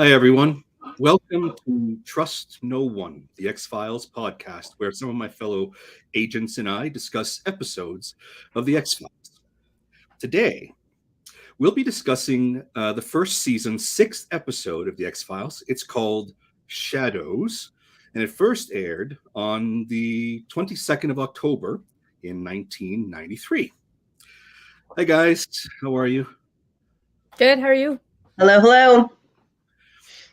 Hi, everyone. Welcome to Trust No One, the X-Files podcast, where some of my fellow agents and I discuss episodes of the X-Files. Today, we'll be discussing the first season, sixth episode of the X-Files. It's called Shadows, and it first aired on the 22nd of October in 1993. Hi, guys. How are you? Good. How are you? Hello, hello.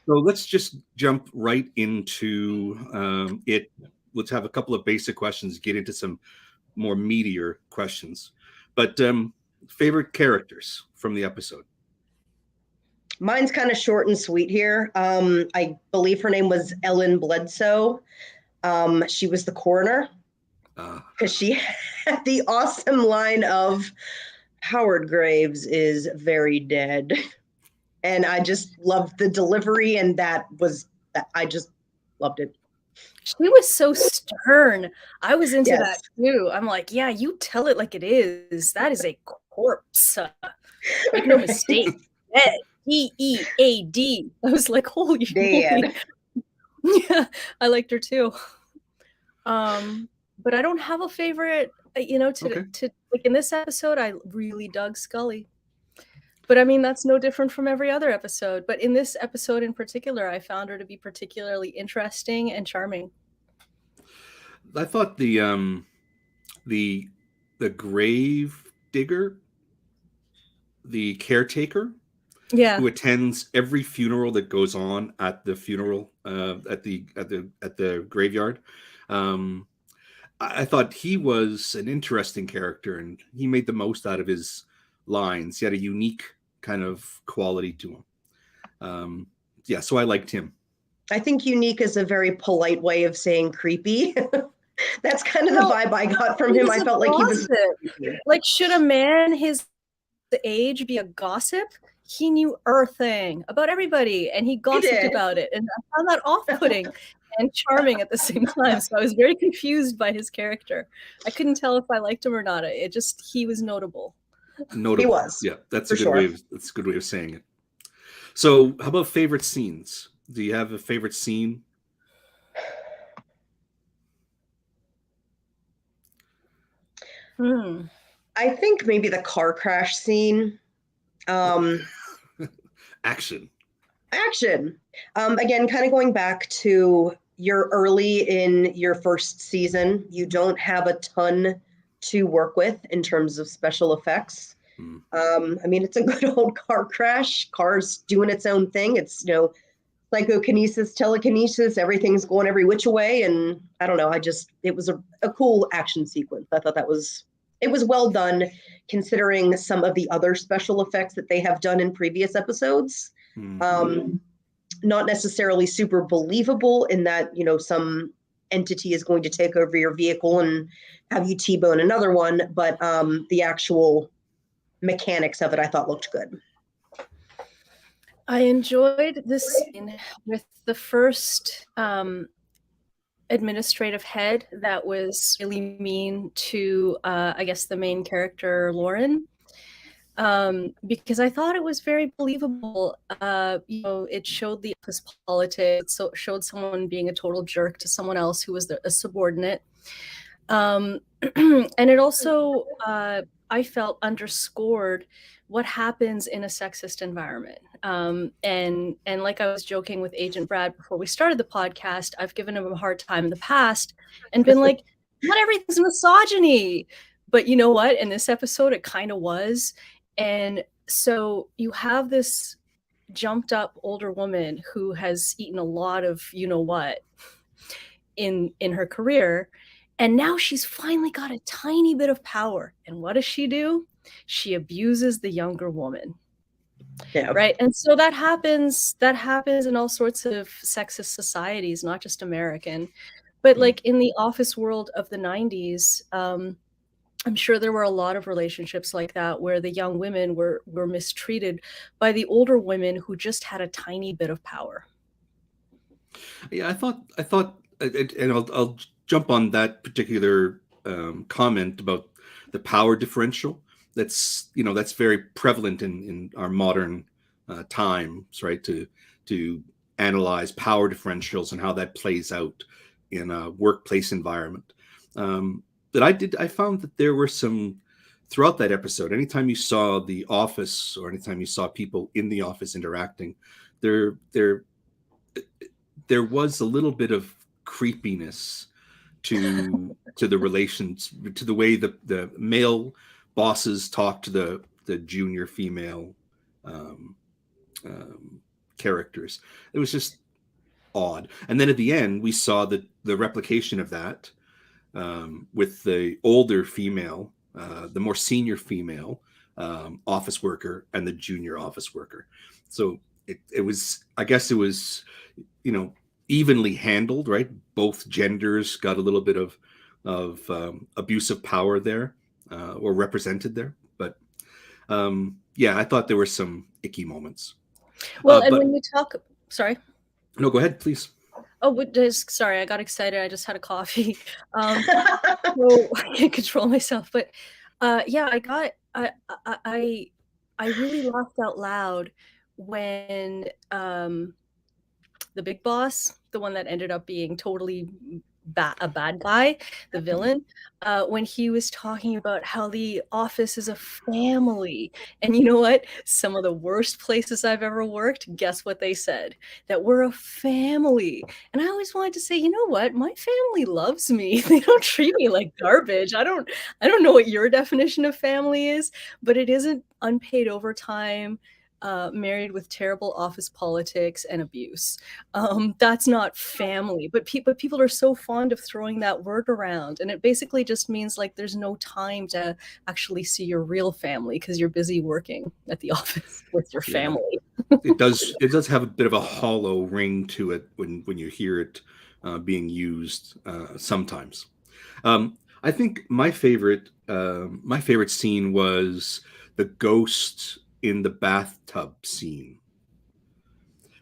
So let's just jump right into it. Let's have a couple of basic questions, get into some more meatier questions. But favorite characters from the episode? Mine's kind of short and sweet here. I believe her name was Ellen Bledsoe. She was the coroner because she had the awesome line of Howard Graves is very dead. And I just loved the delivery, and I just loved it. She was so stern. I was into Yes. that too. I'm like, yeah, you tell it like it is. That is a corpse. Make no mistake. Dead. D-E-A-D. I was like, holy moly. Yeah, I liked her too. But I don't have a favorite. To like in this episode, I really dug Scully. But I mean, that's no different from every other episode. But in this episode in particular, I found her to be particularly interesting and charming. I thought the grave digger, the caretaker, Yeah, who attends every funeral that goes on at the funeral at the graveyard. I thought he was an interesting character, and he made the most out of his lines. He had a unique kind of quality to him. So I liked him. I think unique is a very polite way of saying creepy. That's kind of the vibe I got from him. I felt like he was like, should a man his age be a gossip? He knew everything about everybody, and he gossiped about it, and I found that off-putting and charming at the same time. So I was very confused by his character. I couldn't tell if I liked him or not. He was notable. Notable. He was. Yeah, that's a good way of saying it. So, how about favorite scenes? Do you have a favorite scene? I think maybe the car crash scene. Action. Again, kind of going back to you're early in your first season. You don't have a ton to work with in terms of special effects. I mean, it's a good old car crash. Car's doing its own thing. It's, psychokinesis, telekinesis, everything's going every which way. And I don't know, it was a cool action sequence. I thought it was well done considering some of the other special effects that they have done in previous episodes. Not necessarily super believable in that, some entity is going to take over your vehicle and have you T-bone another one, but the actual mechanics of it I thought looked good. I enjoyed this scene with the first administrative head that was really mean to I guess the main character Lauren, because I thought it was very believable. It showed the office politics, so it showed someone being a total jerk to someone else who was a subordinate, and it also I felt underscored what happens in a sexist environment. And like I was joking with Agent Brad before we started the podcast, I've given him a hard time in the past and been like, not everything's misogyny. But you know what? In this episode, it kind of was. And so you have this jumped up older woman who has eaten a lot of you-know-what in her career. And now she's finally got a tiny bit of power. And what does she do? She abuses the younger woman. Yeah. Right. And so that happens in all sorts of sexist societies, not just American. But like in the office world of the 90s, I'm sure there were a lot of relationships like that where the young women were mistreated by the older women who just had a tiny bit of power. Yeah, I thought, and I'll jump on that particular comment about the power differential. That's very prevalent in our modern times, right? To to analyze power differentials and how that plays out in a workplace environment. I found that there were some throughout that episode. Anytime you saw the office, or anytime you saw people in the office interacting, there was a little bit of creepiness to the relations, to the way the male bosses talk to the junior female characters. It was just odd. And then at the end, we saw the replication of that with the older female, the more senior female office worker, and the junior office worker. So it was, I guess it was, evenly handled, right? Both genders got a little bit of abuse of power there, or represented there. But yeah, I thought there were some icky moments. Well, and when you talk, sorry. No, go ahead, please. Oh, sorry, I got excited. I just had a coffee. So I can't control myself. But yeah, I really laughed out loud when the big boss, the one that ended up being totally a bad guy, the villain, when he was talking about how the office is a family. And you know what? Some of the worst places I've ever worked, guess what they said? That we're a family. And I always wanted to say, you know what? My family loves me. They don't treat me like garbage. I don't know what your definition of family is, but it isn't unpaid overtime, married with terrible office politics and abuse. That's not family. But people are so fond of throwing that word around, and it basically just means like there's no time to actually see your real family because you're busy working at the office with your family. It does have a bit of a hollow ring to it when you hear it being used sometimes. I think my favorite scene was the ghost in the bathtub scene,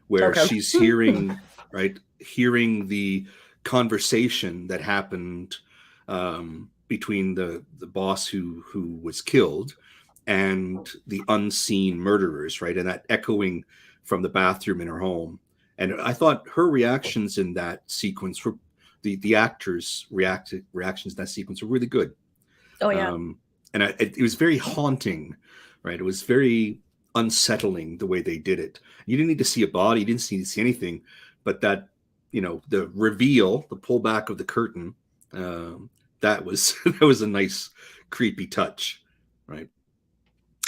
where she's hearing the conversation that happened between the boss who was killed and the unseen murderers, right? And that echoing from the bathroom in her home. And I thought her reactions in that sequence were the actors' reactions in that sequence were really good. Oh yeah. And it was very haunting, right? It was very unsettling the way they did it. You didn't need to see a body, you didn't see anything, but that, the reveal, the pullback of the curtain, that was a nice creepy touch, right?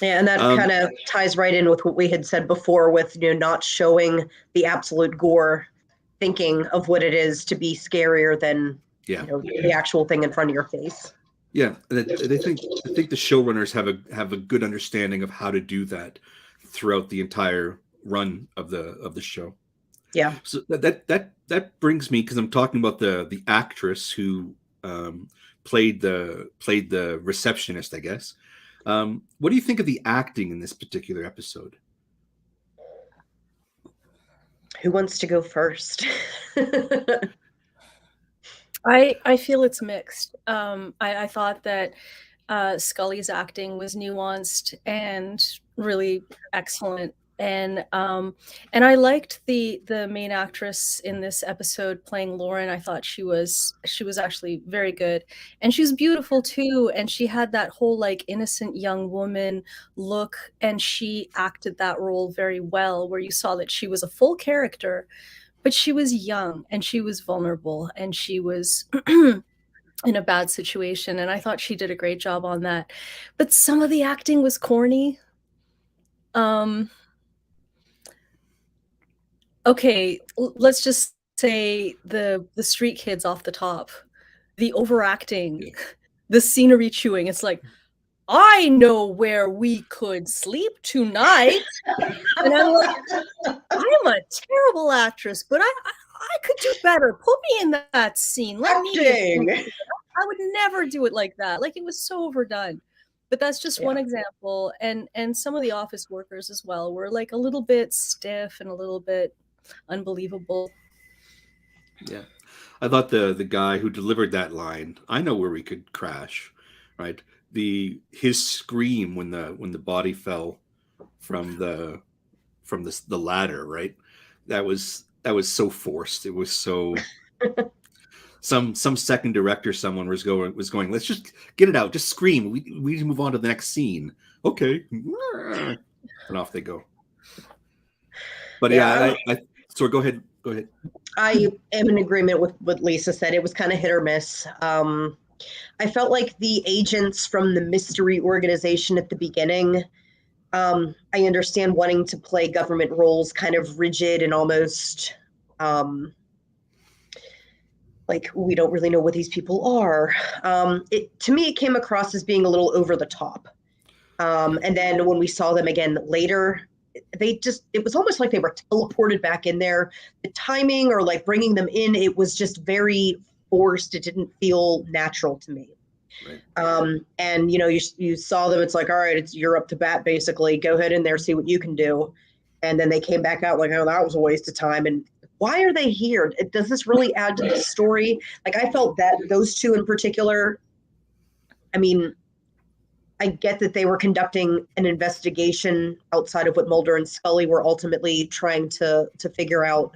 Yeah, and that kind of ties right in with what we had said before with not showing the absolute gore, thinking of what it is to be scarier than the actual thing in front of your face. Yeah, I think the showrunners have a good understanding of how to do that throughout the entire run of the show. Yeah. So that brings me, because I'm talking about the actress who played the receptionist, I guess. What do you think of the acting in this particular episode? Who wants to go first? I feel it's mixed. I thought that Scully's acting was nuanced and really excellent, and I liked the main actress in this episode playing Lauren. I thought she was actually very good, and she's beautiful too. And she had that whole like innocent young woman look, and she acted that role very well, where you saw that she was a full character. But she was young and she was vulnerable and she was in a bad situation. And I thought she did a great job on that. But some of the acting was corny. Okay, let's just say the street kids off the top, the overacting, the scenery chewing. It's like, I know where we could sleep tonight. And I'm like, I'm a terrible actress, but I could do better. Put me in that scene. Let me. I would never do it like that. Like, it was so overdone. But that's just one example. And some of the office workers as well were like a little bit stiff and a little bit unbelievable. Yeah. I thought the guy who delivered that line, I know where we could crash, right? His scream when the body fell from the ladder, right? that was so forced. It was so some second director, someone was going, let's just get it out, just scream. We need to move on to the next scene. Okay, and off they go. But so go ahead. I am in agreement with what Lisa said. It was kind of hit or miss. I felt like the agents from the mystery organization at the beginning, I understand wanting to play government roles kind of rigid and almost like we don't really know what these people are. To me, it came across as being a little over the top. And then when we saw them again later, it was almost like they were teleported back in there. The timing or like bringing them in, it was just very forced. It didn't feel natural to me. Right. And you saw them, it's like, all right, you're up to bat, basically. Go ahead in there, see what you can do. And then they came back out like, oh, that was a waste of time. And why are they here? Does this really add to the story? Like, I felt that those two in particular, I mean, I get that they were conducting an investigation outside of what Mulder and Scully were ultimately trying to figure out.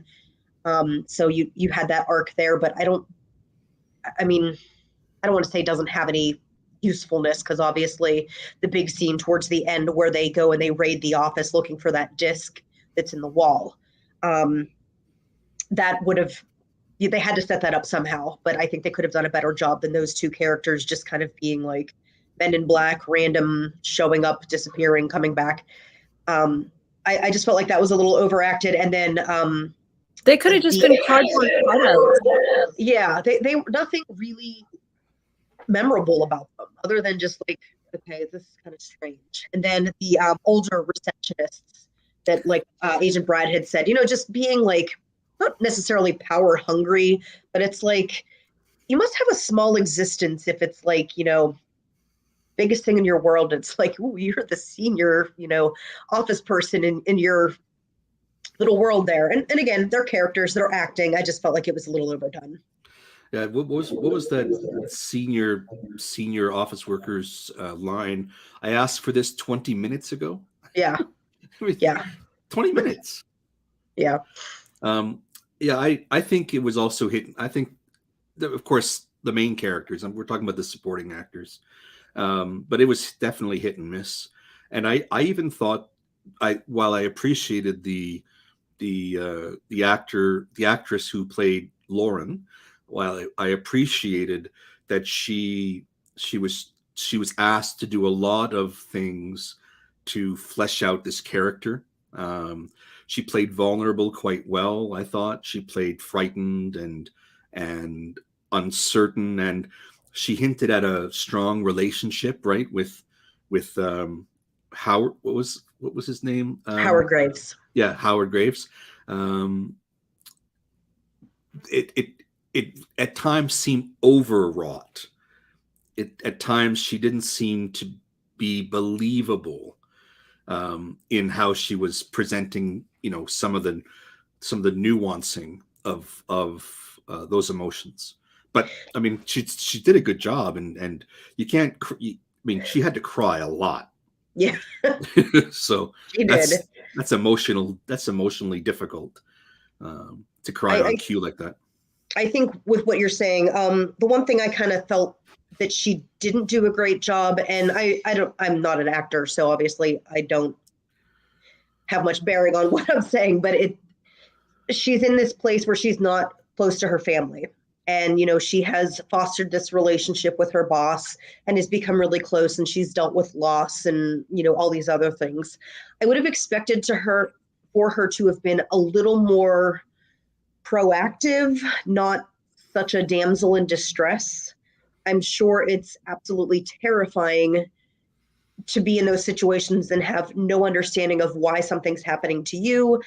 So you had that arc there, but I don't want to say it doesn't have any usefulness, because obviously the big scene towards the end where they go and they raid the office looking for that disc that's in the wall, that would have, they had to set that up somehow, but I think they could have done a better job than those two characters just kind of being like Men in Black, random, showing up, disappearing, coming back. I just felt like that was a little overacted. And then they could have just been cardboard cutouts. Yeah, they nothing really memorable about them other than just like, okay, this is kind of strange. And then the older receptionists that, like Agent Brad had said, just being like not necessarily power hungry, but it's like you must have a small existence if it's like, biggest thing in your world. It's like, ooh, you're the senior, office person in your little world there. And again, they're characters, they're acting. I just felt like it was a little overdone. Yeah, what was that senior office workers line? I asked for this 20 minutes ago. Yeah. Yeah. 20 minutes. Yeah. I think it was also hidden. I think that, of course, the main characters, and we're talking about the supporting actors, but it was definitely hit and miss. And I even thought, while I appreciated the actress who played Lauren, while I appreciated that she was asked to do a lot of things to flesh out this character. She played vulnerable quite well. I thought she played frightened and uncertain, and she hinted at a strong relationship, right, with Howard. What was his name? Howard Graves. Yeah, Howard Graves. It at times seemed overwrought. At times she didn't seem to be believable in how she was presenting, some of the nuancing of those emotions. But I mean, she did a good job, and you can't. She had to cry a lot. Yeah. So she did. That's emotionally difficult to cry on cue like that. I think with what you're saying, the one thing I kind of felt that she didn't do a great job, and I'm not an actor, so obviously I don't have much bearing on what I'm saying, but she's in this place where she's not close to her family. And, she has fostered this relationship with her boss and has become really close, and she's dealt with loss and, all these other things. I would have expected for her to have been a little more proactive, not such a damsel in distress. I'm sure it's absolutely terrifying to be in those situations and have no understanding of why something's happening to you.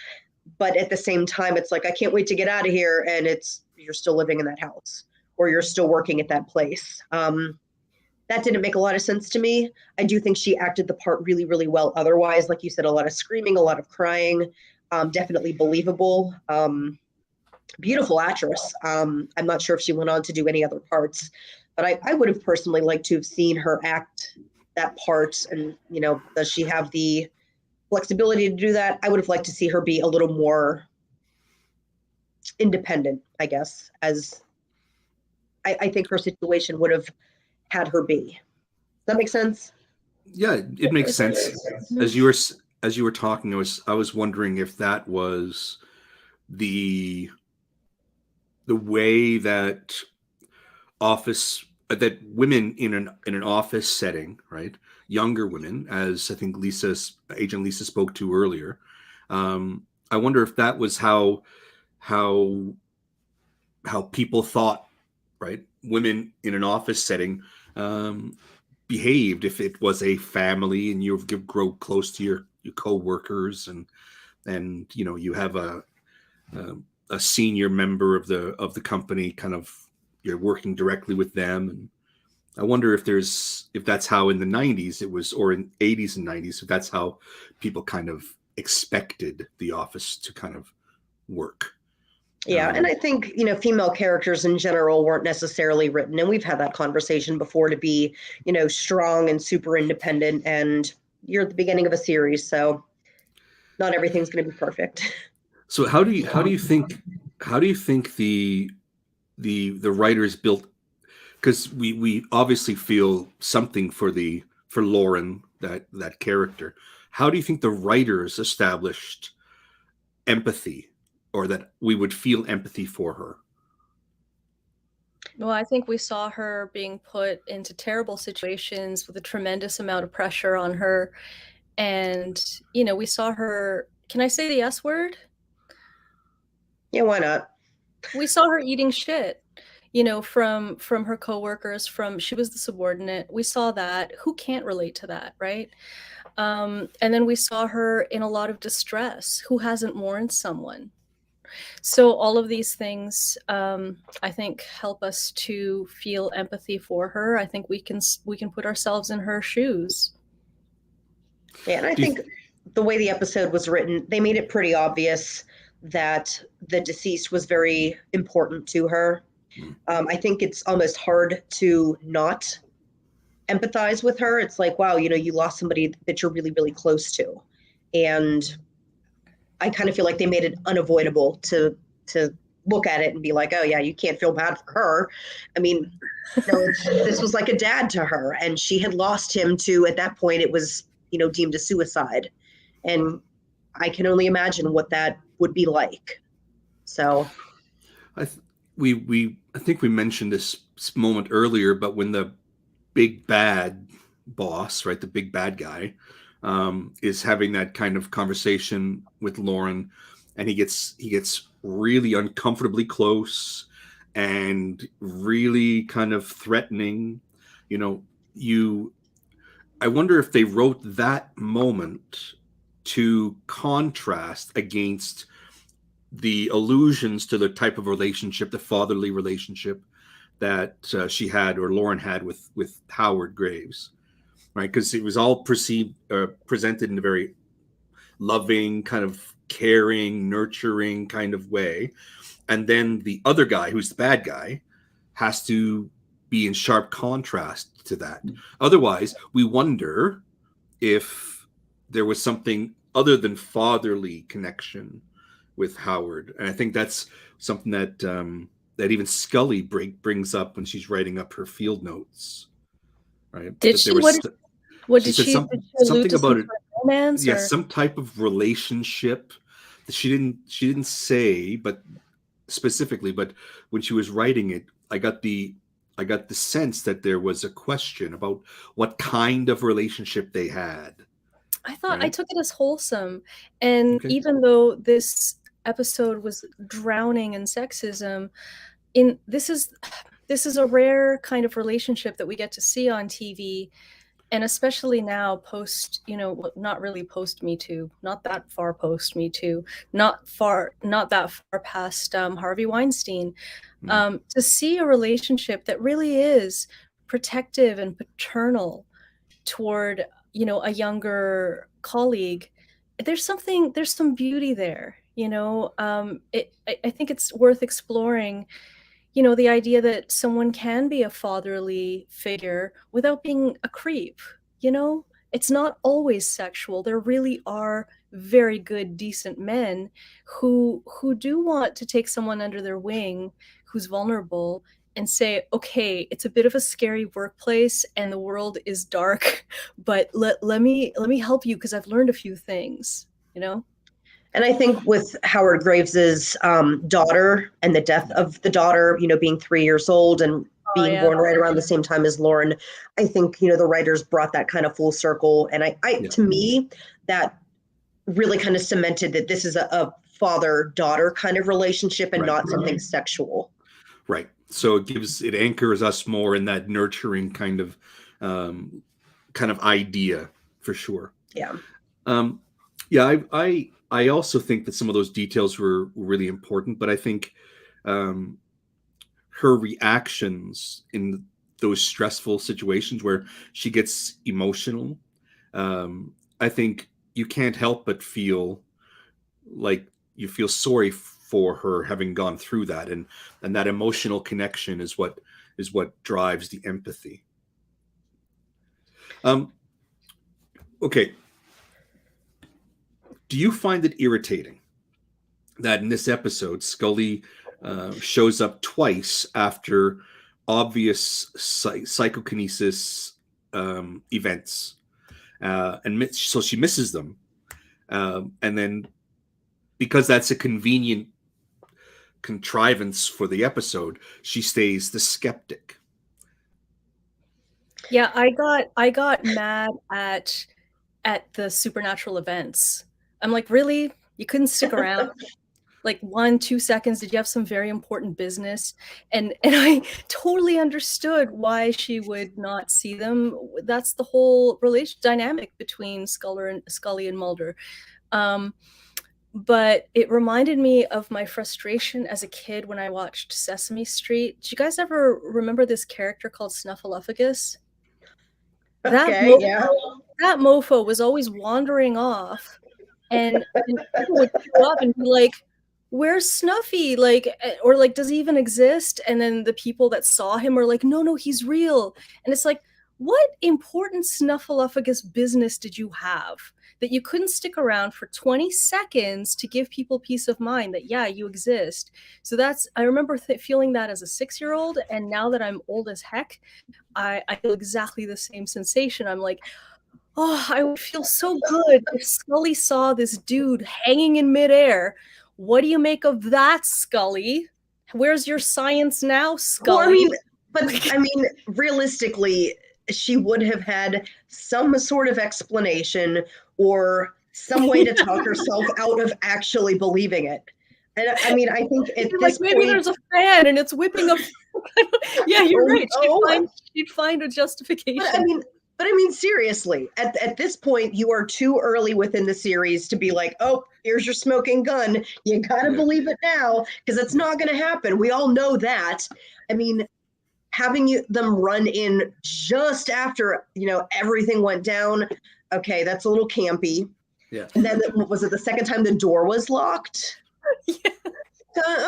But at the same time, it's like, I can't wait to get out of here. And you're still living in that house, or you're still working at that place. That didn't make a lot of sense to me. I do think she acted the part really, really well. Otherwise, like you said, a lot of screaming, a lot of crying, definitely believable. Beautiful actress. I'm not sure if she went on to do any other parts, but I would have personally liked to have seen her act that part. And, does she have the flexibility to do that? I would have liked to see her be a little more independent, I guess, as I think her situation would have had her be. Does that make sense? Yeah, it makes sense. As you were talking, I was wondering if that was the way that that women in an office setting, right? Younger women, as I think Agent Lisa spoke to earlier. I wonder if that was how people thought, right? Women in an office setting behaved if it was a family and you grow close to your co-workers, and you have a senior member of the company, kind of, you're working directly with them. And I wonder if that's how in the 90s it was, or in 80s and 90s, if that's how people kind of expected the office to kind of work. Yeah, and I think, female characters in general weren't necessarily written, and we've had that conversation before, to be, strong and super independent, and you're at the beginning of a series, so not everything's going to be perfect. So how do you think the writers built, because we obviously feel something for Lauren, that character. How do you think the writers established empathy, or that we would feel empathy for her? Well, I think we saw her being put into terrible situations with a tremendous amount of pressure on her. And, we saw her, can I say the S word? Yeah, why not? We saw her eating shit, from her coworkers, she was the subordinate. We saw that. Who can't relate to that, right? And then we saw her in a lot of distress. Who hasn't mourned someone? So all of these things, I think, help us to feel empathy for her. I think we can put ourselves in her shoes. Yeah, and I think the way the episode was written, they made it pretty obvious that the deceased was very important to her. I think it's almost hard to not empathize with her. It's like, wow, you lost somebody that you're really, really close to. And I kind of feel like they made it unavoidable to look at it and be like, oh yeah, you can't feel bad for her. I mean, this was like a dad to her, and she had lost him to, at that point, it was, deemed a suicide. And I can only imagine what that would be like. So I think we mentioned this moment earlier, but when the big bad boss, right, the big bad guy, is having that kind of conversation with Lauren, and he gets really uncomfortably close and really kind of threatening. I wonder if they wrote that moment to contrast against the allusions to the type of relationship, the fatherly relationship that she had, or Lauren had, with Howard Graves, right? Because it was all presented in a very loving, kind of caring, nurturing kind of way. And then the other guy, who's the bad guy, has to be in sharp contrast to that. Otherwise, we wonder if there was something other than fatherly connection with Howard. And I think that's something that even Scully brings up when she's writing up her field notes. Right? Did she? What did she? Something about it. Romance? Yeah, some type of relationship that she didn't say, but specifically. But when she was writing it, I got the sense that there was a question about what kind of relationship they had. I thought, right? I took it as wholesome, and okay. Even though this episode was drowning in sexism, this is a rare kind of relationship that we get to see on TV. And especially now, post, not really post Me Too, not that far post Me Too, not that far past Harvey Weinstein, to see a relationship that really is protective and paternal toward, a younger colleague. There's some beauty there, I think it's worth exploring. The idea that someone can be a fatherly figure without being a creep, it's not always sexual. There really are very good, decent men who do want to take someone under their wing who's vulnerable and say, okay, it's a bit of a scary workplace and the world is dark, but let me help you because I've learned a few things, you know? And I think with Howard Graves's daughter and the death of the daughter, being 3 years old and Oh being yeah. born right around the same time as Lauren, I think, the writers brought that kind of full circle. And to me, that really kind of cemented that this is a father-daughter kind of relationship and not something sexual. Right. So it anchors us more in that nurturing kind of idea, for sure. Yeah. Yeah, I also think that some of those details were really important, but I think her reactions in those stressful situations where she gets emotional, I think you can't help but feel like you feel sorry for her having gone through that, and that emotional connection is what drives the empathy. Okay. Do you find it irritating that in this episode, Scully shows up twice after obvious psychokinesis events, and so she misses them, and then because that's a convenient contrivance for the episode, she stays the skeptic. Yeah, I got mad at the supernatural events. I'm like, really? You couldn't stick around? Like 1-2 seconds? Did you have some very important business? And I totally understood why she would not see them. That's the whole relation dynamic between Scully and Mulder. But it reminded me of my frustration as a kid when I watched Sesame Street. Do you guys ever remember this character called Snuffleupagus? That mofo was always wandering off, and people would show up and be like, where's Snuffy? Like, or like, does he even exist? And then the people that saw him were like, no, he's real. And it's like, what important Snuffleupagus business did you have that you couldn't stick around for 20 seconds to give people peace of mind that, yeah, you exist? So I remember feeling that as a 6-year-old. And now that I'm old as heck, I feel exactly the same sensation. I'm like, oh, I would feel so good if Scully saw this dude hanging in midair. What do you make of that, Scully? Where's your science now, Scully? Well, realistically, she would have had some sort of explanation or some way to talk herself out of actually believing it. And I think at this maybe point, there's a fan and it's whipping up. Yeah, you're right. She'd find a justification. But seriously, at this point, you are too early within the series to be like, oh, here's your smoking gun. You got to believe it now, because it's not going to happen. We all know that. Having them run in just after, everything went down, okay, that's a little campy. Yeah. And then, was it the second time the door was locked? Yeah.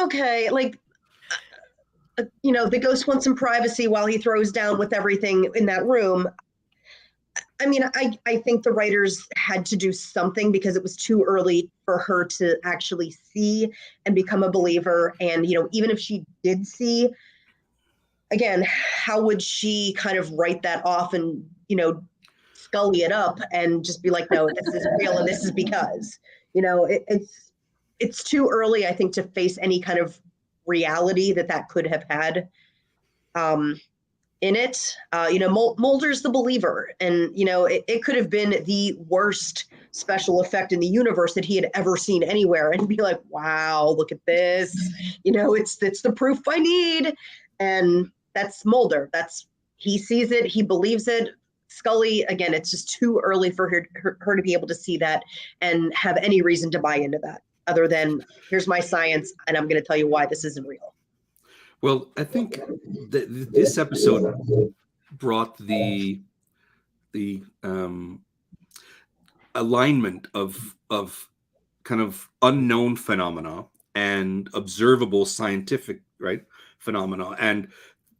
Okay, the ghost wants some privacy while he throws down with everything in that room. I think the writers had to do something because it was too early for her to actually see and become a believer. And, even if she did see, again, how would she kind of write that off and, Scully it up and just be like, no, this is real and this is because, it's too early, I think, to face any kind of reality that could have had. In it, Mulder's the believer, and it could have been the worst special effect in the universe that he had ever seen anywhere, and be like, "Wow, look at this!" It's the proof I need, and that's Mulder. He sees it, he believes it. Scully, again, it's just too early for her to be able to see that and have any reason to buy into that, other than here's my science, and I'm going to tell you why this isn't real. Well, I think this episode brought the alignment of kind of unknown phenomena and observable scientific phenomena, and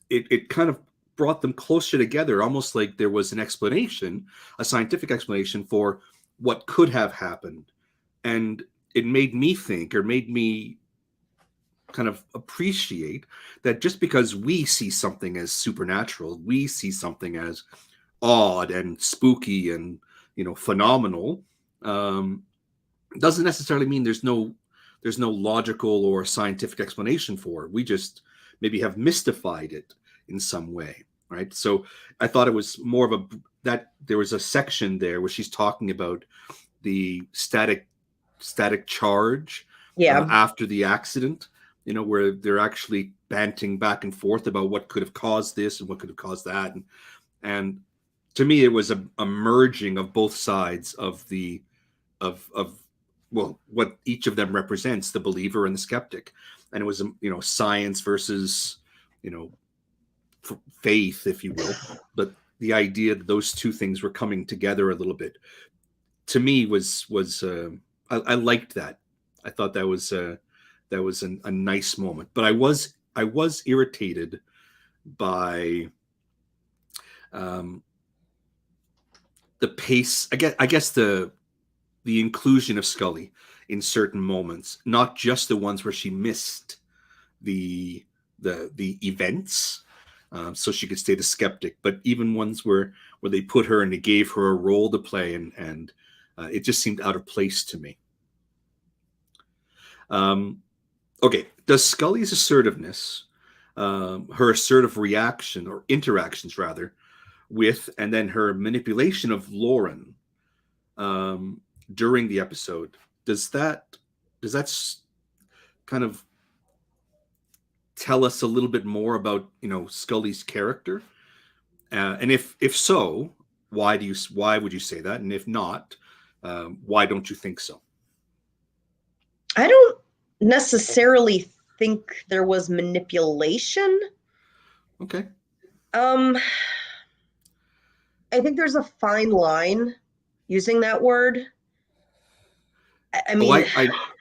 it kind of brought them closer together, almost like there was an explanation, a scientific explanation for what could have happened. And it made me think, or made me kind of appreciate that just because we see something as supernatural, we see something as odd and spooky and, phenomenal, doesn't necessarily mean there's no logical or scientific explanation for it. We just maybe have mystified it in some way, right? So I thought it was more of that there was a section there where she's talking about the static charge after the accident, where they're actually banting back and forth about what could have caused this and what could have caused that. And to me, it was a merging of both sides of what each of them represents, the believer and the skeptic. And it was, science versus, faith, if you will. But the idea that those two things were coming together a little bit, to me, was I liked that. I thought that was a nice moment. But I was irritated by the pace. I guess the inclusion of Scully in certain moments, not just the ones where she missed the events, so she could stay the skeptic, but even ones where they put her and they gave her a role to play, and it just seemed out of place to me. Okay, does Scully's assertiveness, her assertive reaction or interactions rather, with, and then her manipulation of Lauren during the episode, does that kind of tell us a little bit more about Scully's character? And if so, why would you say that? And if not, why don't you think so? I don't necessarily think there was manipulation. Okay. I think there's a fine line using that word. I mean,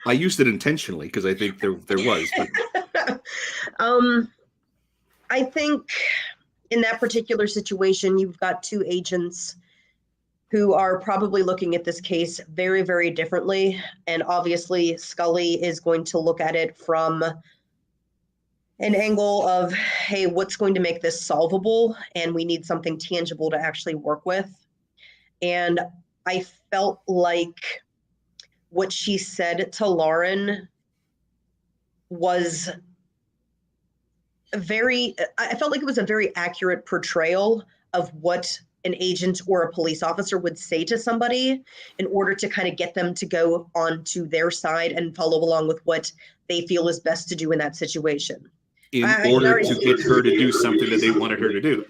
I used it intentionally because I think there was. But... I think in that particular situation, you've got two agents who are probably looking at this case very, very differently. And obviously, Scully is going to look at it from an angle of, hey, what's going to make this solvable? And we need something tangible to actually work with. And I felt like what she said to Lauren was I felt like it was a very accurate portrayal of what an agent or a police officer would say to somebody in order to kind of get them to go onto their side and follow along with what they feel is best to do in that situation. In order to get her to do something that they wanted her to do.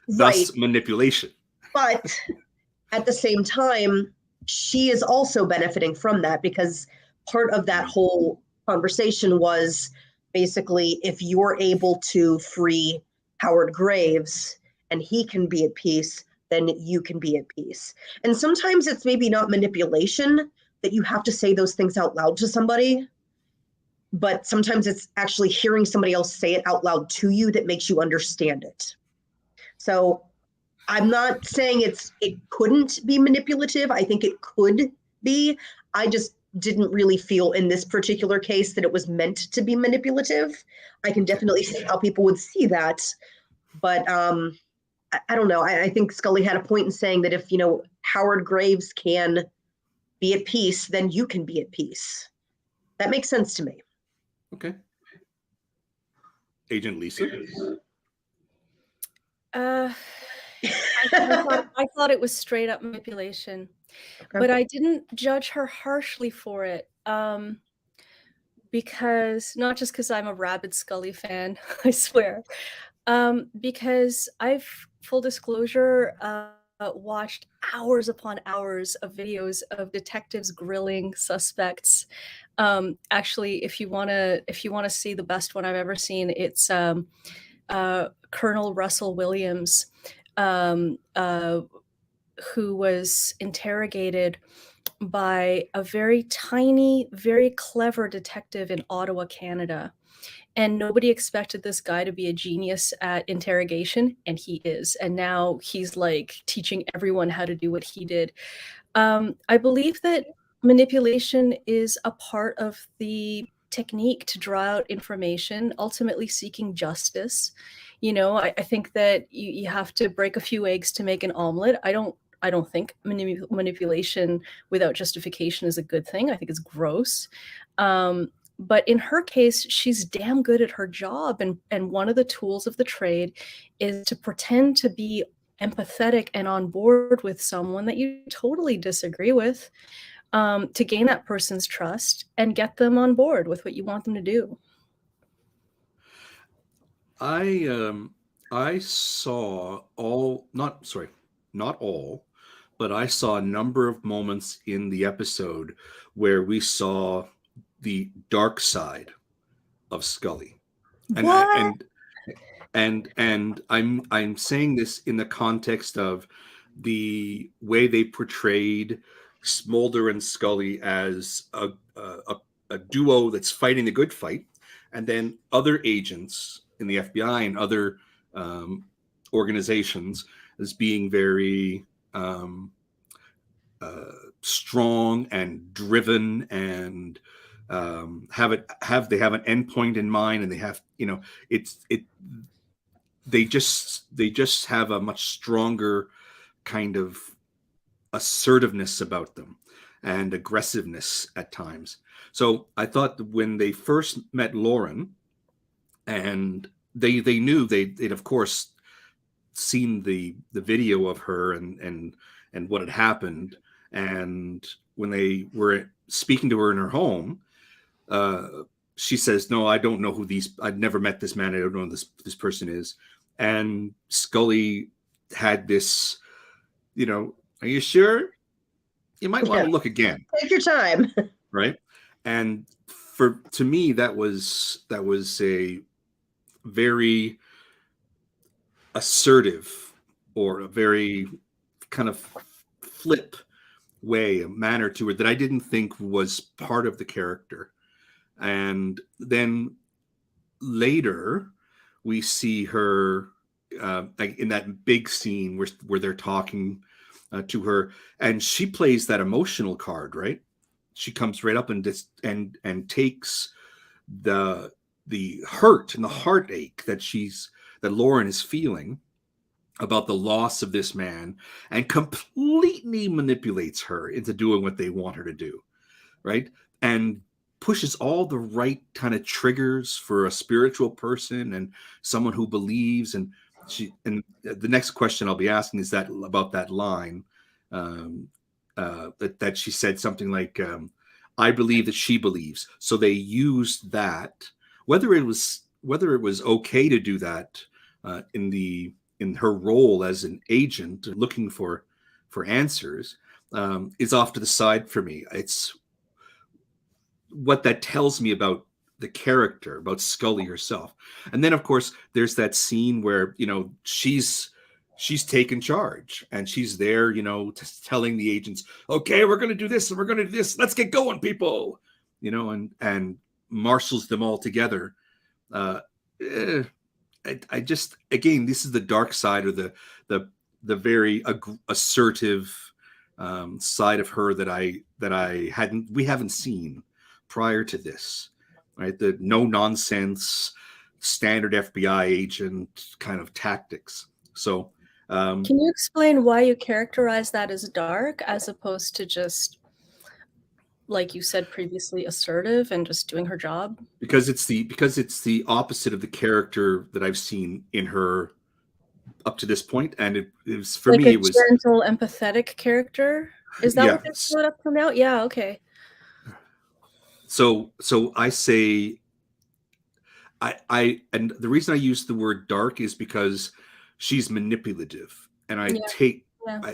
Thus, manipulation. But at the same time, she is also benefiting from that, because part of that whole conversation was basically, if you're able to free Howard Graves and he can be at peace, then you can be at peace. And sometimes it's maybe not manipulation that you have to say those things out loud to somebody, but sometimes it's actually hearing somebody else say it out loud to you that makes you understand it. So I'm not saying it couldn't be manipulative. I think it could be. I just didn't really feel in this particular case that it was meant to be manipulative. I can definitely see how people would see that, but I don't know. I think Scully had a point in saying that if, Howard Graves can be at peace, then you can be at peace. That makes sense to me. Okay. Agent Lisa? I thought it was straight up manipulation, but I didn't judge her harshly for it. Because not just because I'm a rabid Scully fan, I swear, because I've, full disclosure, watched hours upon hours of videos of detectives grilling suspects. Actually, if you want to see the best one I've ever seen, it's Colonel Russell Williams, who was interrogated by a very tiny, very clever detective in Ottawa, Canada. and nobody expected this guy to be a genius at interrogation, and he is. And now he's like teaching everyone how to do what he did. I believe that manipulation is a part of the technique to draw out information, ultimately seeking justice. I think that you have to break a few eggs to make an omelet. I don't think manipulation without justification is a good thing. I think it's gross. But in her case, she's damn good at her job. And one of the tools of the trade is to pretend to be empathetic and on board with someone that you totally disagree with, to gain that person's trust and get them on board with what you want them to do. I saw not all, but I saw a number of moments in the episode where we saw the dark side of Scully. What? And I'm saying this in the context of the way they portrayed Mulder and Scully as a duo that's fighting the good fight, and then other agents in the FBI and other organizations as being very strong and driven, and they have an endpoint in mind, and they have they just have a much stronger kind of assertiveness about them and aggressiveness at times. So I thought that when they first met Lauren, and they knew they'd of course seen the video of her and what had happened, and when they were speaking to her in her home, she says, "No, I don't know I'd never met this man. I don't know who this person is." And Scully had this, "Are you sure? You might want to look again. Take your time." Right. And to me, that was a very assertive, or a very kind of flip way, a manner to it that I didn't think was part of the character. And then later we see her like in that big scene where they're talking to her, and she plays that emotional card, right? She comes right up and takes the hurt and the heartache that Lauren is feeling about the loss of this man, and completely manipulates her into doing what they want her to do, right? And pushes all the right kind of triggers for a spiritual person and someone who believes. And the next question I'll be asking is that about that line that she said something like, "I believe that she believes." So they used that, whether it was okay to do that in her role as an agent looking for answers, is off to the side for me. It's what that tells me about the character, about Scully herself. And then of course there's that scene where she's taken charge, and she's there telling the agents, "Okay, we're going to do this and we're going to do this, let's get going, people," and marshals them all together. I just, again, this is the dark side, or the very assertive side of her that we haven't seen prior to this, right? The no nonsense, standard FBI agent kind of tactics. So, can you explain why you characterize that as dark, as opposed to just, like you said previously, assertive and just doing her job? Because it's the opposite of the character that I've seen in her up to this point, and it was, for me, it was gentle, empathetic character. Is that what they're split up from now? Yeah. Okay. So I say, and the reason I use the word dark is because she's manipulative, and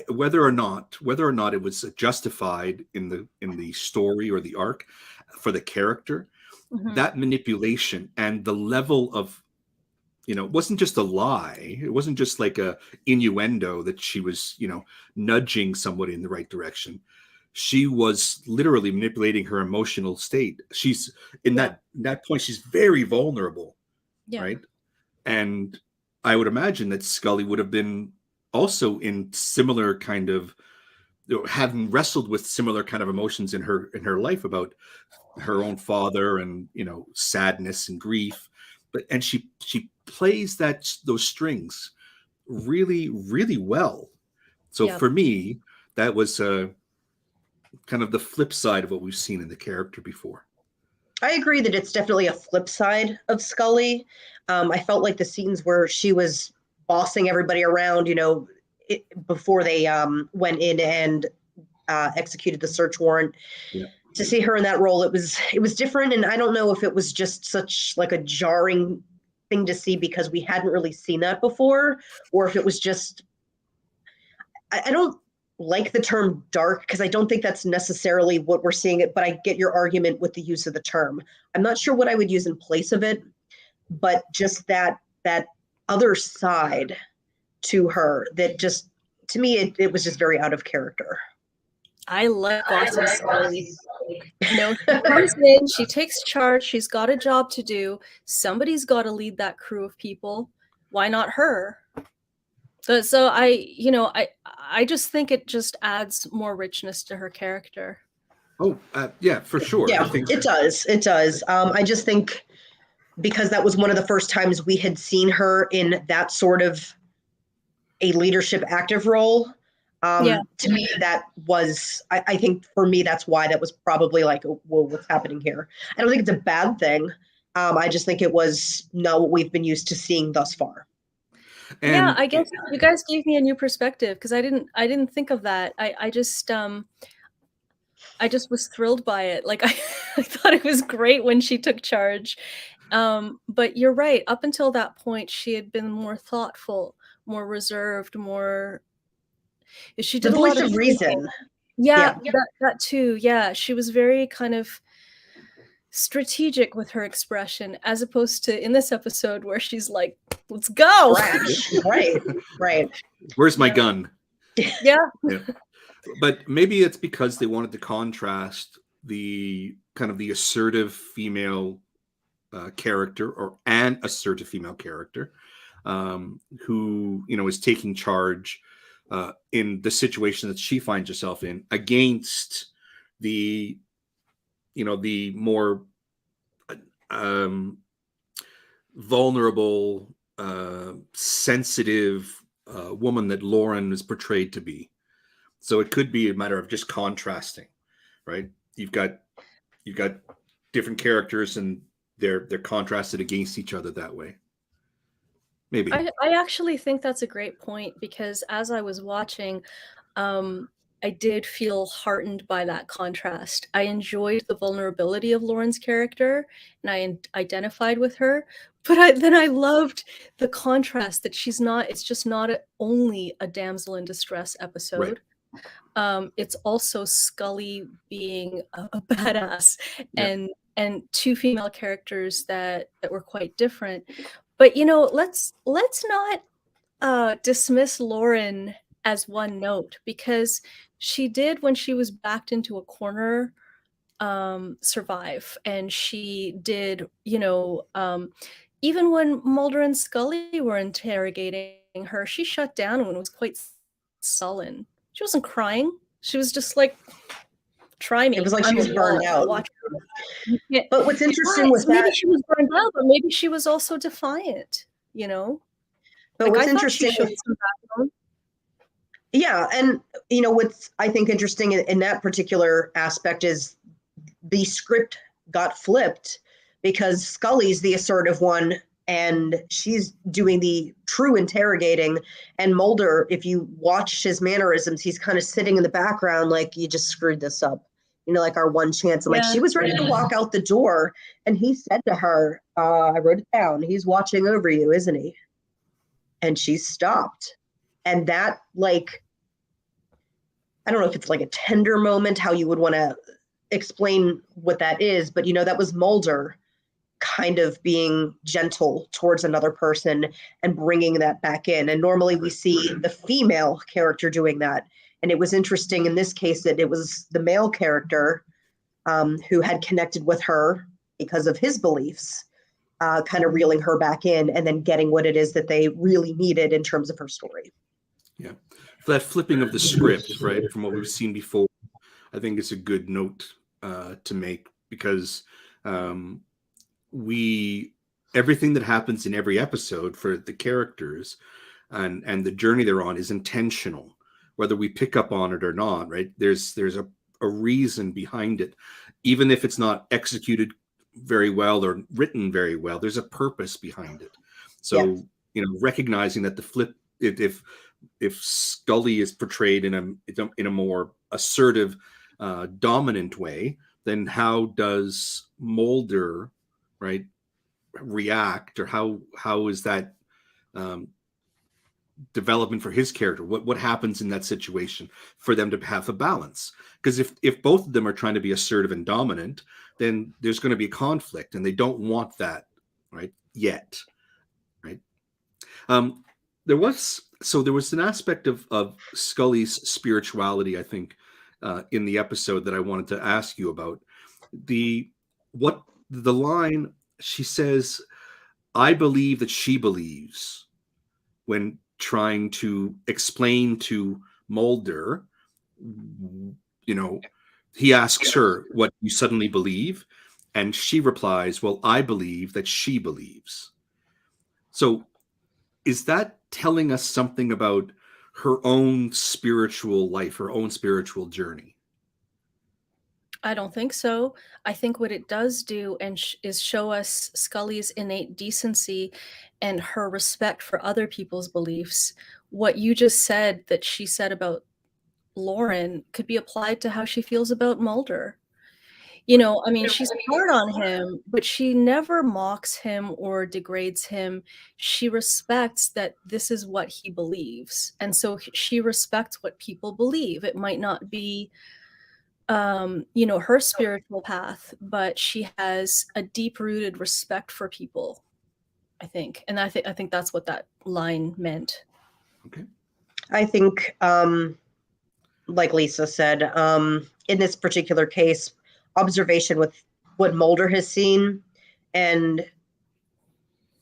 whether or not it was justified in the story or the arc for the character, that manipulation and the level of, it wasn't just a lie. It wasn't just like a innuendo that she was, nudging somebody in the right direction. she was literally manipulating her emotional state. She's in that point, she's very vulnerable, right? And I would imagine that Scully would have been also in similar kind of, having wrestled with similar kind of emotions in her life about her own father and, sadness and grief. And she plays those strings really, really well. So for me, that was kind of the flip side of what we've seen in the character before. I agree that it's definitely a flip side of Scully. I felt like the scenes where she was bossing everybody around, before they went in and executed the search warrant. Yeah. To see her in that role, it was different, and I don't know if it was just such like a jarring thing to see because we hadn't really seen that before, or if it was just. I don't like the term dark because I don't think that's necessarily what we're seeing it, but I get your argument with the use of the term. I'm not sure what I would use in place of it, but just that other side to her that just, to me, it was just very out of character. I love Gossip Scully. She comes in, she takes charge, she's got a job to do. Somebody's got to lead that crew of people. Why not her? So I just think it just adds more richness to her character. Oh, yeah, for sure. Yeah, I think it does. It does. I just think because that was one of the first times we had seen her in that sort of a leadership active role. To me, that was, I think for me, that's why that was probably like, whoa, what's happening here? I don't think it's a bad thing. I just think it was not what we've been used to seeing thus far. And I guess you guys gave me a new perspective because I didn't think of that. I just was thrilled by it. Like I thought it was great when she took charge. But you're right. Up until that point, she had been more thoughtful, more reserved, more. She did the a lot voice of of reason. Yeah. That too. Yeah, she was very kind of strategic with her expression, as opposed to in this episode where she's like, "Let's go!" Right. Where's my gun? Yeah. But maybe it's because they wanted to contrast the kind of the assertive female character, or an assertive female character, who is taking charge in the situation that she finds herself in, against the the more vulnerable, sensitive woman that Lauren is portrayed to be. So it could be a matter of just contrasting, right? You've got different characters and they're contrasted against each other that way. Maybe. I actually think that's a great point, because as I was watching, I did feel heartened by that contrast. I enjoyed the vulnerability of Lauren's character, and I identified with her. But then I loved the contrast that it's just not only a damsel in distress episode. Right. It's also Scully being a badass, and two female characters that were quite different. But let's not dismiss Lauren as one note, because she did, when she was backed into a corner, survive. And she did, even when Mulder and Scully were interrogating her, she shut down and was quite sullen. She wasn't crying. She was just like, try me. It was like she was burned out. But what's interesting was maybe she was burned out, but maybe she was also defiant, But what's interesting, yeah, and what's I think interesting in that particular aspect is the script got flipped, because Scully's the assertive one and she's doing the true interrogating, and Mulder, if you watch his mannerisms, he's kind of sitting in the background like, you just screwed this up, like our one chance. And like, she was ready to walk out the door, and he said to her, I wrote it down, he's watching over you, isn't he? And she stopped. And that, like, I don't know if it's like a tender moment, how you would want to explain what that is, but that was Mulder kind of being gentle towards another person and bringing that back in. And normally we see the female character doing that. And it was interesting in this case that it was the male character who had connected with her because of his beliefs, kind of reeling her back in and then getting what it is that they really needed in terms of her story. Yeah. For that flipping of the script, right, from what we've seen before, I think it's a good note to make, because everything that happens in every episode for the characters and the journey they're on is intentional, whether we pick up on it or not, right? There's a reason behind it, even if it's not executed very well or written very well. There's a purpose behind it. So recognizing that the flip, if Scully is portrayed in a more assertive, dominant way, then how does Mulder, right, react, or how is that development for his character? What happens in that situation for them to have a balance? Because if both of them are trying to be assertive and dominant, then there's going to be a conflict, and they don't want that, right? Yet, right? There was an aspect of Scully's spirituality, I think, in the episode that I wanted to ask you about. The line she says, "I believe that she believes," when trying to explain to Mulder, he asks her, "What you suddenly believe?" And she replies, "Well, I believe that she believes." So is that telling us something about her own spiritual life, her own spiritual journey? I don't think so. I think what it does do is show us Scully's innate decency and her respect for other people's beliefs. What you just said that she said about Lauren could be applied to how she feels about Mulder. I mean, she's hard on him, but she never mocks him or degrades him. She respects that this is what he believes. And so she respects what people believe. It might not be her spiritual path, but she has a deep-rooted respect for people, I think. And I think that's what that line meant. Okay. I think, like Lisa said, in this particular case, observation with what Mulder has seen and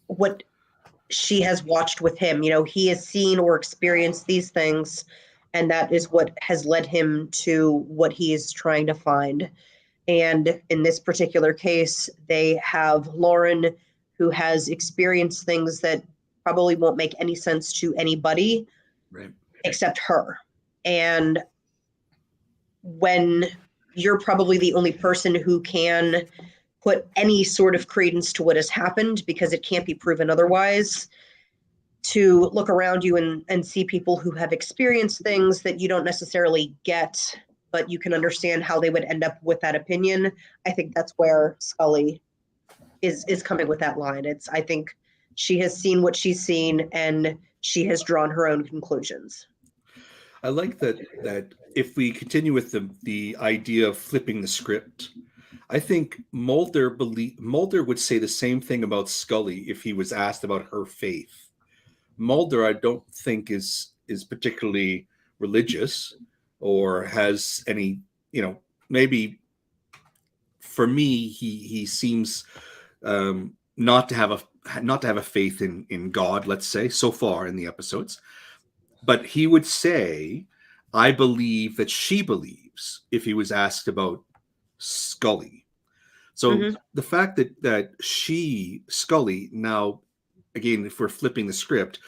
what she has watched with him. He has seen or experienced these things, and that is what has led him to what he is trying to find. And in this particular case, they have Lauren, who has experienced things that probably won't make any sense to anybody, right, except her. And when you're probably the only person who can put any sort of credence to what has happened, because it can't be proven otherwise, to look around you and see people who have experienced things that you don't necessarily get, but you can understand how they would end up with that opinion. I think that's where Scully is coming with that line. I think she has seen what she's seen, and she has drawn her own conclusions. I like that if we continue with the idea of flipping the script, I think Mulder would say the same thing about Scully if he was asked about her faith. Mulder, I don't think is particularly religious or has any, maybe for me, he seems not to have a faith in God, let's say, so far in the episodes. But he would say, "I believe that she believes," if he was asked about Scully. So the fact that Scully, now, again, if we're flipping the script,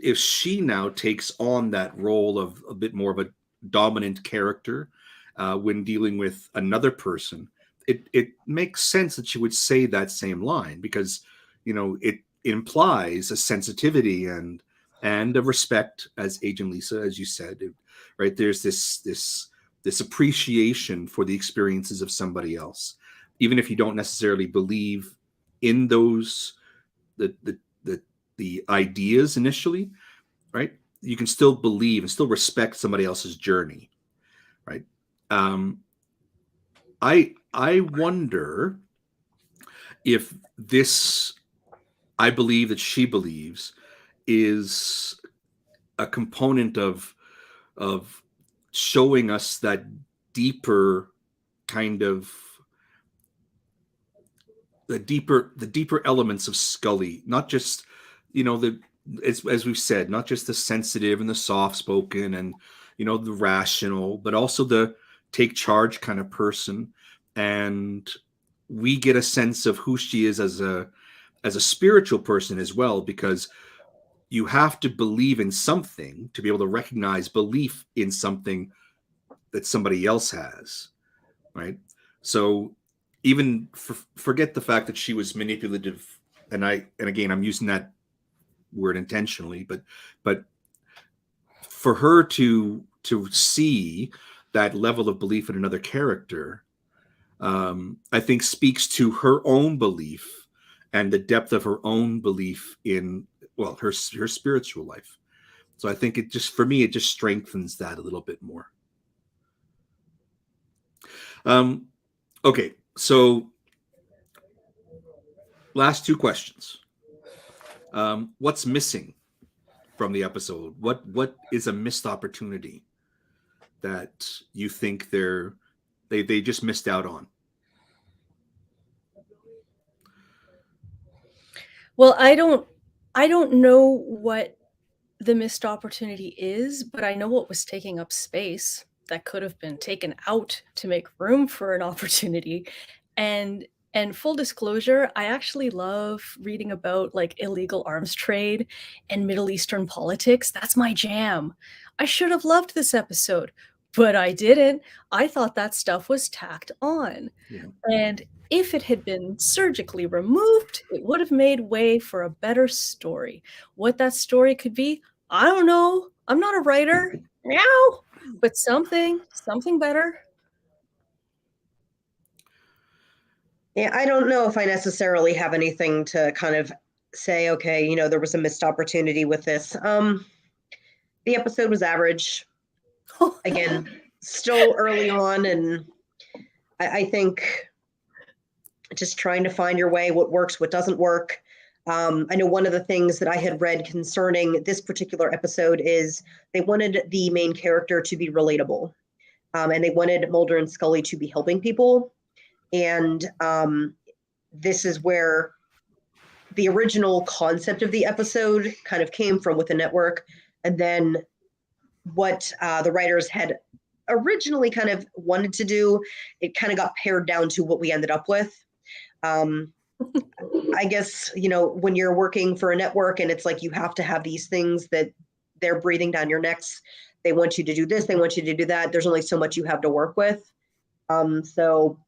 if she now takes on that role of a bit more of a dominant character when dealing with another person, it makes sense that she would say that same line, because it implies a sensitivity and a respect, as Agent Lisa, as you said, right? There's this appreciation for the experiences of somebody else, even if you don't necessarily believe in those the ideas initially, right? You can still believe and still respect somebody else's journey, right? I wonder if this "I believe that she believes" is a component of showing us that deeper kind of the deeper elements of Scully, not just, as we've said, not just the sensitive and the soft spoken and the rational, but also the take charge kind of person. And we get a sense of who she is as a spiritual person as well, because you have to believe in something to be able to recognize belief in something that somebody else has, right? So even forget the fact that she was manipulative, and again, I'm using that word intentionally, but for her to see that level of belief in another character, I think speaks to her own belief and the depth of her own belief in, well, her spiritual life. So I think it just, for me, it just strengthens that a little bit more. Okay, so last two questions. What's missing from the episode? What is a missed opportunity that you think they just missed out on? Well, I don't know what the missed opportunity is, but I know what was taking up space that could have been taken out to make room for an opportunity. And full disclosure, I actually love reading about like illegal arms trade and Middle Eastern politics. That's my jam. I should have loved this episode, but I didn't. I thought that stuff was tacked on. Yeah. And if it had been surgically removed, it would have made way for a better story. What that story could be, I don't know. I'm not a writer. Meow. But something better. Yeah, I don't know if I necessarily have anything to kind of say, okay, there was a missed opportunity with this. The episode was average. Again, still early on, and I think just trying to find your way, what works, what doesn't work. I know one of the things that I had read concerning this particular episode is they wanted the main character to be relatable. And they wanted Mulder and Scully to be helping people. And this is where the original concept of the episode kind of came from with the network. And then what the writers had originally kind of wanted to do, it kind of got pared down to what we ended up with. I guess, when you're working for a network and it's like you have to have these things that they're breathing down your necks, they want you to do this, they want you to do that. There's only so much you have to work with. So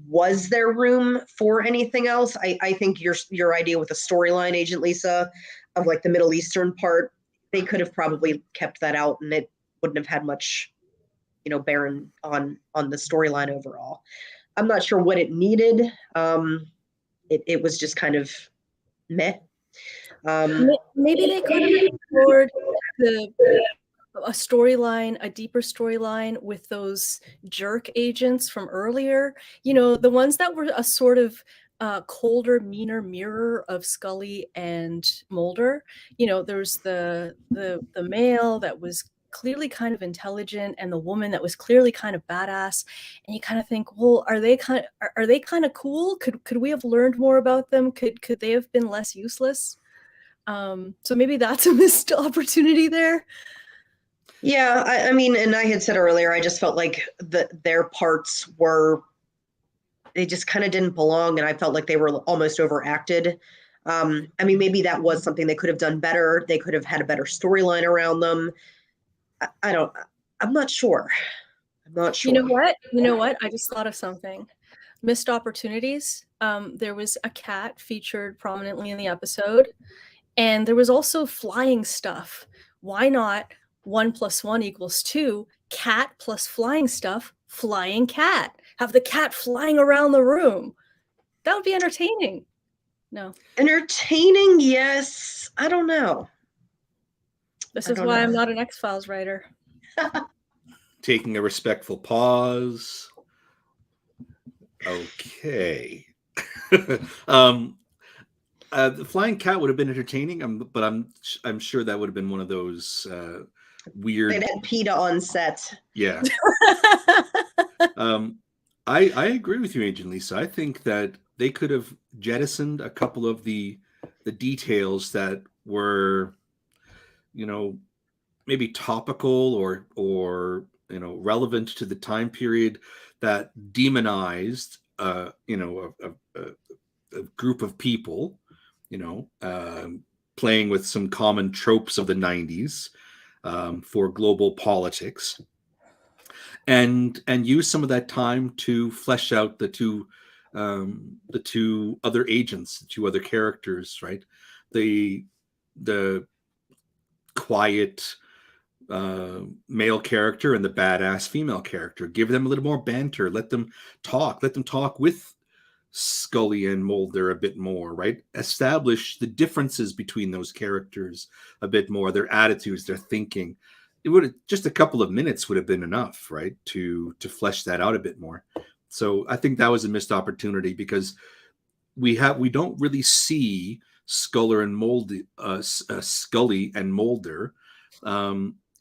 was there room for anything else? I think your idea with the storyline, Agent Lisa, of like the Middle Eastern part, they could have probably kept that out and it wouldn't have had much, bearing on the storyline overall. I'm not sure what it needed. It was just kind of meh. Maybe they could have explored a storyline, a deeper storyline with those jerk agents from earlier. The ones that were a sort of colder, meaner mirror of Scully and Mulder. There's the male that was clearly kind of intelligent and the woman that was clearly kind of badass, and you kind of think, well, are they kind of cool? Could we have learned more about them? Could they have been less useless? So maybe that's a missed opportunity there. Yeah, I mean, and I had said earlier, I just felt like their parts they just kind of didn't belong, and I felt like they were almost overacted. I mean, maybe that was something they could have done better. They could have had a better storyline around them. I'm not sure. I'm not sure. You know what? I just thought of something. Missed opportunities. There was a cat featured prominently in the episode, and there was also flying stuff. Why not 1 + 1 = 2? Cat plus flying stuff, flying cat. Have the cat flying around the room. That would be entertaining. No. Entertaining, yes. I don't know. This is why I'm not an X-Files writer. Taking a respectful pause. Okay. The flying cat would have been entertaining, but I'm sure that would have been one of those weird. They had PETA on set. Yeah. I agree with you, Agent Lisa. I think that they could have jettisoned a couple of the details that were, maybe topical or relevant to the time period that demonized a group of people, playing with some common tropes of the 90s for global politics, and use some of that time to flesh out the two other agents, the two other characters, right? The quiet male character and the badass female character. Give them a little more banter. Let them talk with Scully and Mulder a bit more, right? Establish the differences between those characters a bit more, their attitudes, their thinking. It would have just a couple of minutes would have been enough, right, to flesh that out a bit more. So I think that was a missed opportunity, because we don't really see Scully and Mulder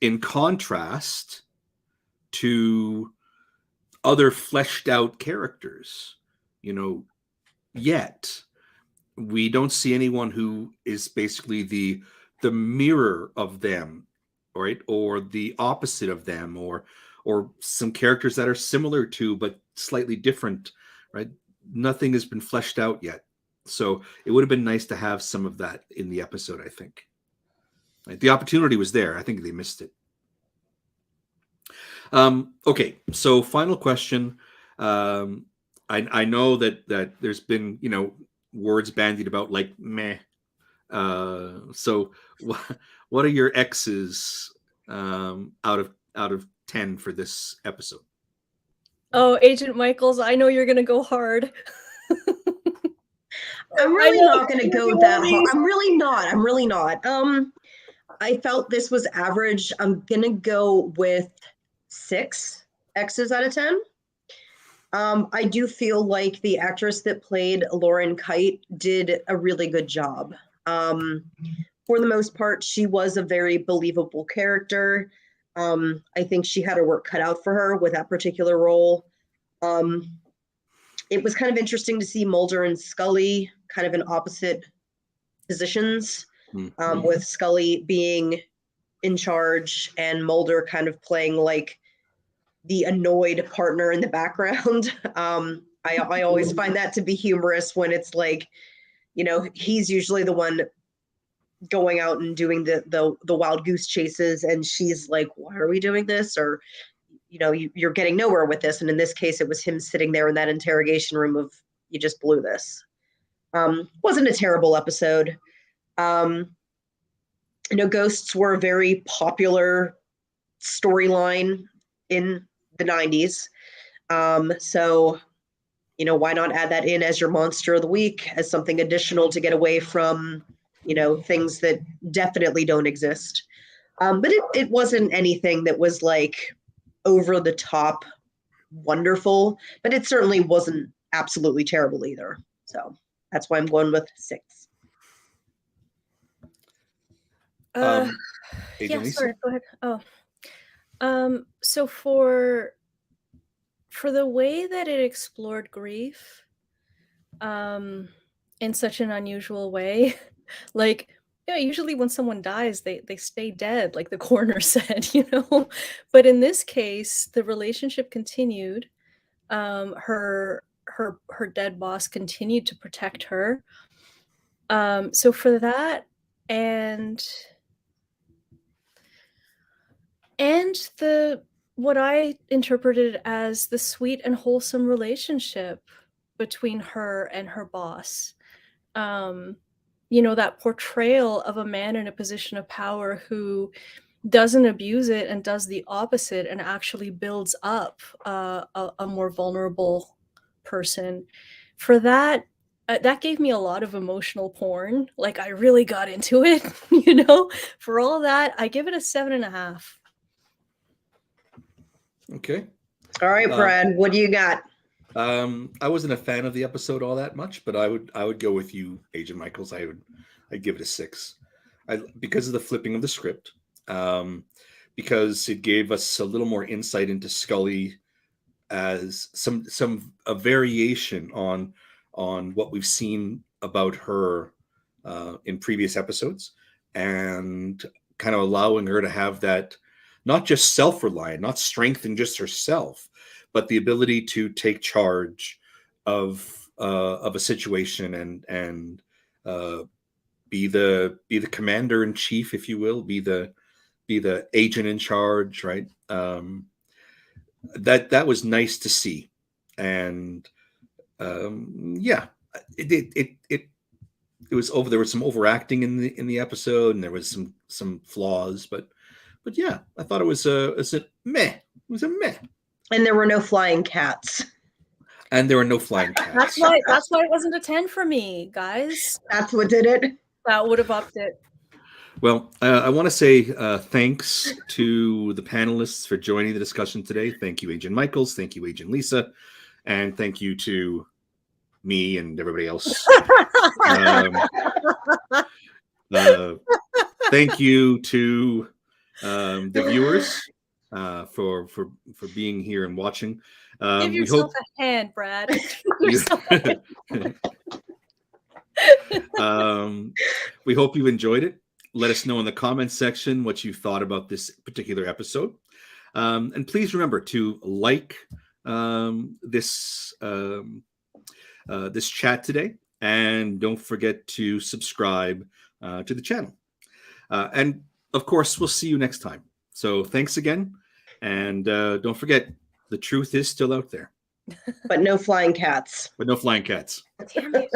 in contrast to other fleshed out characters. Yet we don't see anyone who is basically the mirror of them, right, or the opposite of them, or some characters that are similar to but slightly different, right? Nothing has been fleshed out yet, so it would have been nice to have some of that in the episode. I think, right? The opportunity was there. I think they missed it. Okay, so final question. I know that there's been words bandied about like meh. So what are your X's out of 10 for this episode? Oh, Agent Michaels, I know you're gonna go hard. I'm really not going to go that hard. I'm really not. I felt this was average. I'm going to go with 6 X's out of 10. I do feel like the actress that played Lauren Kite did a really good job. For the most part, she was a very believable character. I think she had her work cut out for her with that particular role. It was kind of interesting to see Mulder and Scully kind of in opposite positions, with Scully being in charge and Mulder kind of playing like the annoyed partner in the background. I always find that to be humorous when it's like, he's usually the one going out and doing the wild goose chases, and she's like, why are we doing this? Or, you're getting nowhere with this. And in this case, it was him sitting there in that interrogation room of, you just blew this. Wasn't a terrible episode. Ghosts were a very popular storyline in the 90s. So, why not add that in as your monster of the week, as something additional to get away from, things that definitely don't exist. But it wasn't anything that was like over the top wonderful, but it certainly wasn't absolutely terrible either. So that's why I'm going with 6. Yeah, sorry, go ahead. So for the way that it explored grief, in such an unusual way, like, usually when someone dies, they stay dead, like the coroner said, But in this case, the relationship continued. Her dead boss continued to protect her. So for that, and the what I interpreted as the sweet and wholesome relationship between her and her boss. That portrayal of a man in a position of power who doesn't abuse it and does the opposite and actually builds up a more vulnerable person. For that, that gave me a lot of emotional porn. Like, I really got into it, For all that, I give it a 7.5. Okay. All right, Brad, what do you got? I wasn't a fan of the episode all that much, but I would go with you, Agent Michaels. I'd give it a 6, because of the flipping of the script. because it gave us a little more insight into Scully as a variation on what we've seen about her in previous episodes, and kind of allowing her to have that not just self-reliant, not strength in just herself, but the ability to take charge of a situation and be the commander in chief, if you will, be the agent in charge, right? That was nice to see, and yeah, it was over. There was some overacting in the episode, and there was some flaws, but yeah, I thought it was a meh. It was a meh. And there were no flying cats. And there were no flying cats. That's why it wasn't a 10 for me, guys. That's what did it. That would have upped it. Well, I want to say thanks to the panelists for joining the discussion today. Thank you, Agent Michaels. Thank you, Agent Lisa. And thank you to me and everybody else. Thank you to the viewers for being here and watching. Give yourself a hand, Brad. We hope you enjoyed it. Let us know in the comments section what you thought about this particular episode. And please remember to like this chat today. And don't forget to subscribe to the channel. And of course, we'll see you next time. So thanks again. And don't forget, the truth is still out there. But no flying cats. But no flying cats. Damn it.